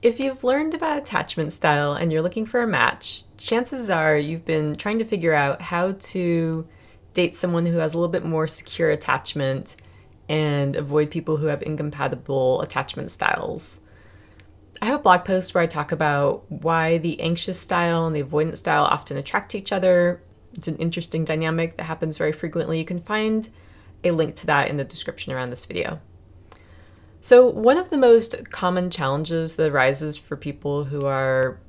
If you've learned about attachment style and you're looking for a match, chances are you've been trying to figure out how to date someone who has a little bit more secure attachment and avoid people who have incompatible attachment styles. I have a blog post where I talk about why the anxious style and the avoidant style often attract each other. It's an interesting dynamic that happens very frequently. You can find a link to that in the description around this video. So one of the most common challenges that arises for people who are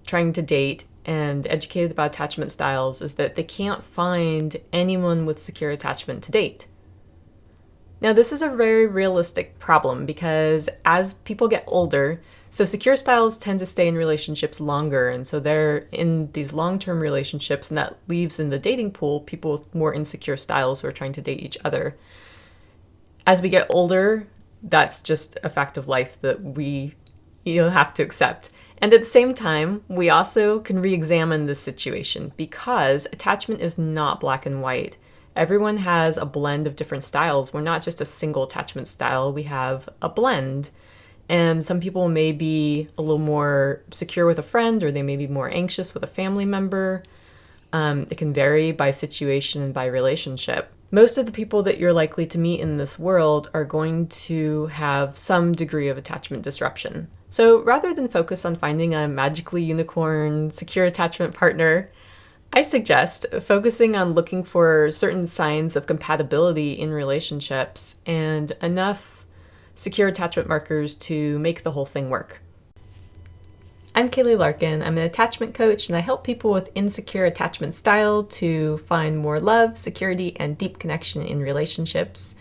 trying to date and educated about attachment styles is that they can't find anyone with secure attachment to date. Now, this is a very realistic problem because as people get older, so secure styles tend to stay in relationships longer, and so they're in these long-term relationships, and that leaves in the dating pool people with more insecure styles who are trying to date each other. As we get older, that's just a fact of life that we have to accept. And at the same time, we also can re-examine this situation because attachment is not black and white. Everyone has a blend of different styles. We're not just a single attachment style, we have a blend. And some people may be a little more secure with a friend, or they may be more anxious with a family member. It can vary by situation and by relationship. Most of the people that you're likely to meet in this world are going to have some degree of attachment disruption. So rather than focus on finding a magically unicorn secure attachment partner, I suggest focusing on looking for certain signs of compatibility in relationships and enough secure attachment markers to make the whole thing work. I'm Kaylee Larkin. I'm an attachment coach, and I help people with insecure attachment style to find more love, security, and deep connection in relationships.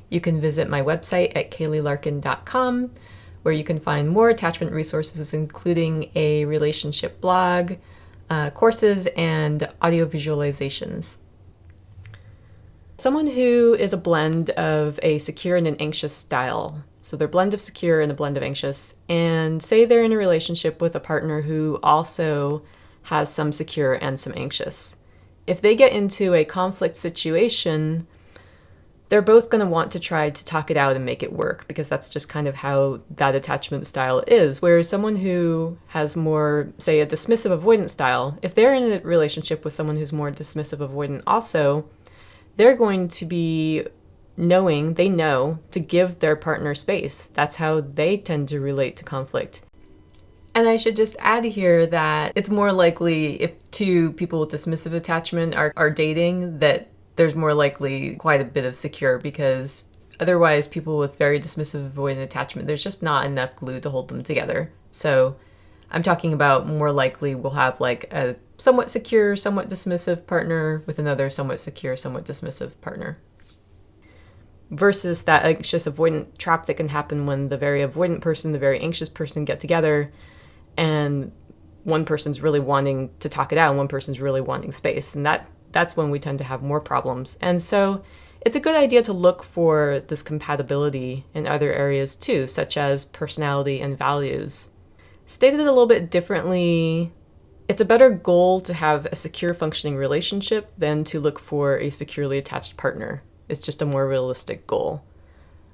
You can visit my website at kayleelarkin.com, where you can find more attachment resources, including a relationship blog, courses, and audio visualizations. Someone who is a blend of a secure and an anxious style. So they're a blend of secure and a blend of anxious. And say they're in a relationship with a partner who also has some secure and some anxious. If they get into a conflict situation, they're both going to want to try to talk it out and make it work because that's just kind of how that attachment style is. Whereas someone who has more, say, a dismissive avoidant style, if they're in a relationship with someone who's more dismissive avoidant also, they're going to be they know to give their partner space. That's how they tend to relate to conflict. And I should just add here that it's more likely if two people with dismissive attachment are dating that there's more likely quite a bit of secure, because otherwise people with very dismissive avoidant attachment, there's just not enough glue to hold them together. So I'm talking about more likely we'll have like a somewhat secure, somewhat dismissive partner with another somewhat secure, somewhat dismissive partner. Versus that anxious avoidant trap that can happen when the very avoidant person, the very anxious person get together and one person's really wanting to talk it out and one person's really wanting space. And that's when we tend to have more problems. And so it's a good idea to look for this compatibility in other areas too, such as personality and values. Stated a little bit differently, it's a better goal to have a secure functioning relationship than to look for a securely attached partner. It's just a more realistic goal.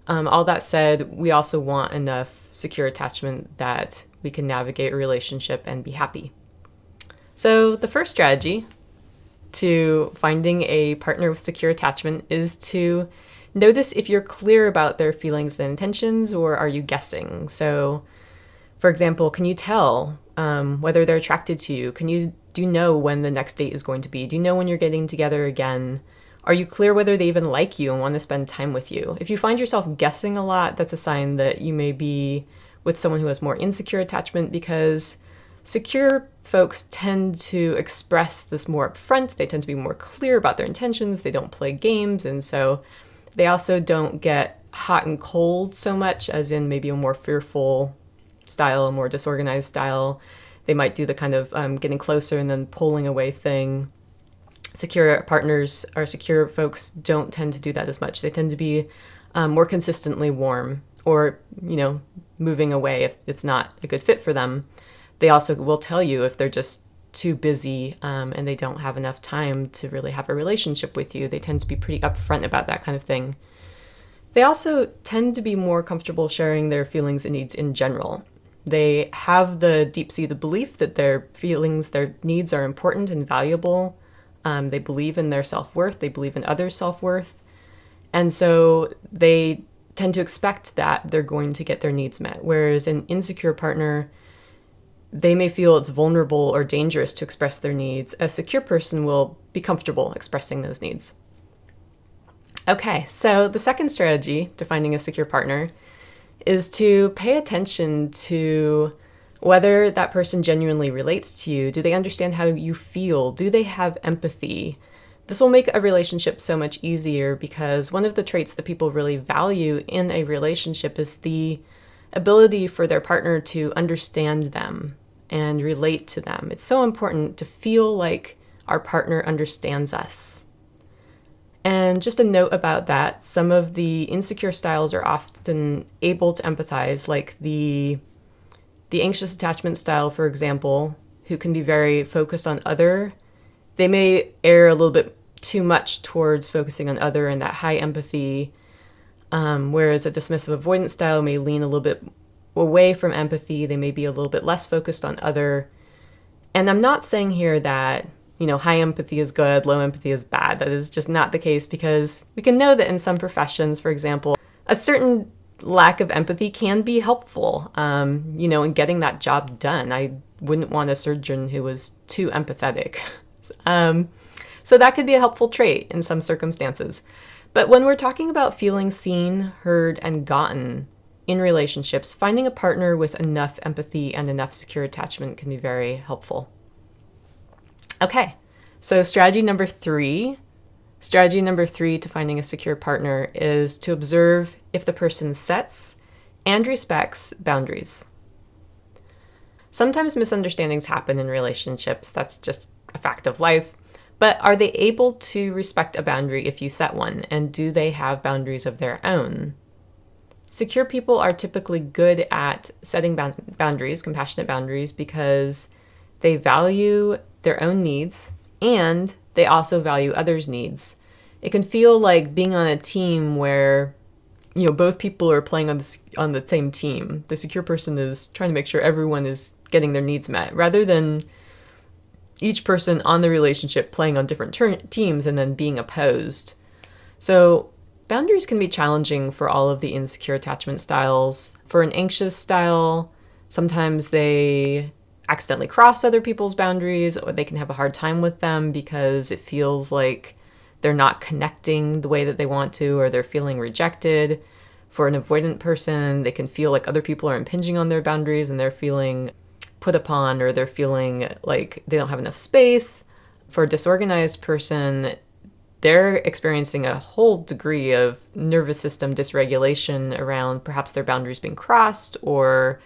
All that said, we also want enough secure attachment that we can navigate a relationship and be happy. So the first strategy to finding a partner with secure attachment is to notice if you're clear about their feelings and intentions, or are you guessing? So, for example, can you tell whether they're attracted to you? Do you know when the next date is going to be? Do you know when you're getting together again? Are you clear whether they even like you and want to spend time with you? If you find yourself guessing a lot, that's a sign that you may be with someone who has more insecure attachment, because secure folks tend to express this more upfront. They tend to be more clear about their intentions. They don't play games. And so they also don't get hot and cold so much, as in maybe a more fearful style, a more disorganized style. They might do the kind of getting closer and then pulling away thing. Secure partners or secure folks don't tend to do that as much. They tend to be more consistently warm, or, moving away if it's not a good fit for them. They also will tell you if they're just too busy and they don't have enough time to really have a relationship with you. They tend to be pretty upfront about that kind of thing. They also tend to be more comfortable sharing their feelings and needs in general. They have the deep-seated belief that their feelings, their needs are important and valuable. They believe in their self-worth. They believe in others' self-worth. And so they tend to expect that they're going to get their needs met. Whereas an insecure partner, they may feel it's vulnerable or dangerous to express their needs. A secure person will be comfortable expressing those needs. Okay, so the second strategy to finding a secure partner is to pay attention to whether that person genuinely relates to you. Do they understand how you feel? Do they have empathy? This will make a relationship so much easier, because one of the traits that people really value in a relationship is the ability for their partner to understand them and relate to them. It's so important to feel like our partner understands us. And just a note about that, some of the insecure styles are often able to empathize, like the anxious attachment style, for example, who can be very focused on other. They may err a little bit too much towards focusing on other and that high empathy, whereas a dismissive avoidant style may lean a little bit away from empathy. They may be a little bit less focused on other. And I'm not saying here that, high empathy is good, low empathy is bad. That is just not the case, because we can know that in some professions, for example, a certain lack of empathy can be helpful, in getting that job done. I wouldn't want a surgeon who was too empathetic. So that could be a helpful trait in some circumstances. But when we're talking about feeling seen, heard, and gotten in relationships, finding a partner with enough empathy and enough secure attachment can be very helpful. Okay, so strategy number three to finding a secure partner is to observe if the person sets and respects boundaries. Sometimes misunderstandings happen in relationships. That's just a fact of life. But are they able to respect a boundary if you set one? And do they have boundaries of their own? Secure people are typically good at setting boundaries, compassionate boundaries, because they value their own needs and they also value others' needs. It can feel like being on a team where, both people are playing on the same team. The secure person is trying to make sure everyone is getting their needs met, rather than each person on the relationship playing on different teams and then being opposed. So boundaries can be challenging for all of the insecure attachment styles. For an anxious style, sometimes they accidentally cross other people's boundaries, or they can have a hard time with them because it feels like they're not connecting the way that they want to, or they're feeling rejected. For an avoidant person, they can feel like other people are impinging on their boundaries and they're feeling put upon, or they're feeling like they don't have enough space. For a disorganized person, they're experiencing a whole degree of nervous system dysregulation around perhaps their boundaries being crossed, or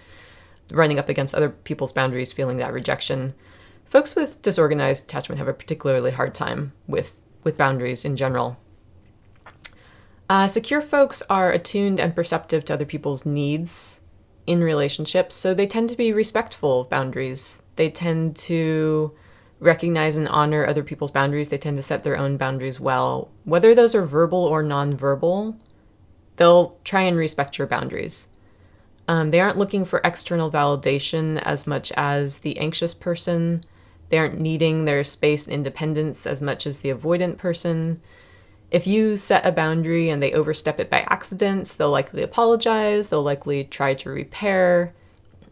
running up against other people's boundaries, feeling that rejection. Folks with disorganized attachment have a particularly hard time with boundaries in general. Secure folks are attuned and perceptive to other people's needs in relationships, so they tend to be respectful of boundaries. They tend to recognize and honor other people's boundaries. They tend to set their own boundaries well. Whether those are verbal or nonverbal, they'll try and respect your boundaries. They aren't looking for external validation as much as the anxious person. They aren't needing their space and independence as much as the avoidant person. If you set a boundary and they overstep it by accident, they'll likely apologize. They'll likely try to repair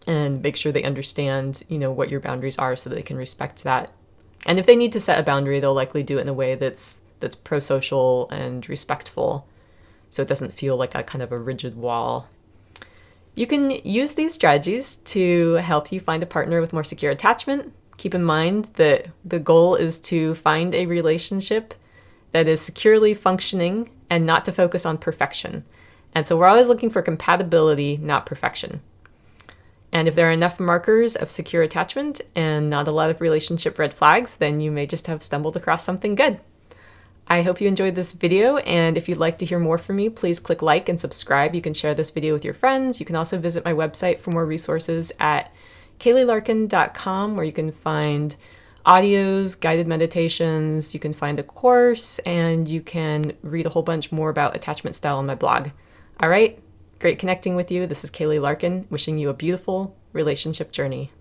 and make sure they understand, what your boundaries are so that they can respect that. And if they need to set a boundary, they'll likely do it in a way that's pro-social and respectful, so it doesn't feel like a kind of a rigid wall. You can use these strategies to help you find a partner with more secure attachment. Keep in mind that the goal is to find a relationship that is securely functioning and not to focus on perfection. And so we're always looking for compatibility, not perfection. And if there are enough markers of secure attachment and not a lot of relationship red flags, then you may just have stumbled across something good. I hope you enjoyed this video, and if you'd like to hear more from me, please click like and subscribe. You can share this video with your friends. You can also visit my website for more resources at kayleelarkin.com, where you can find audios, guided meditations, you can find a course, and you can read a whole bunch more about attachment style on my blog. All right, great connecting with you. This is Kaylee Larkin, wishing you a beautiful, relationship journey.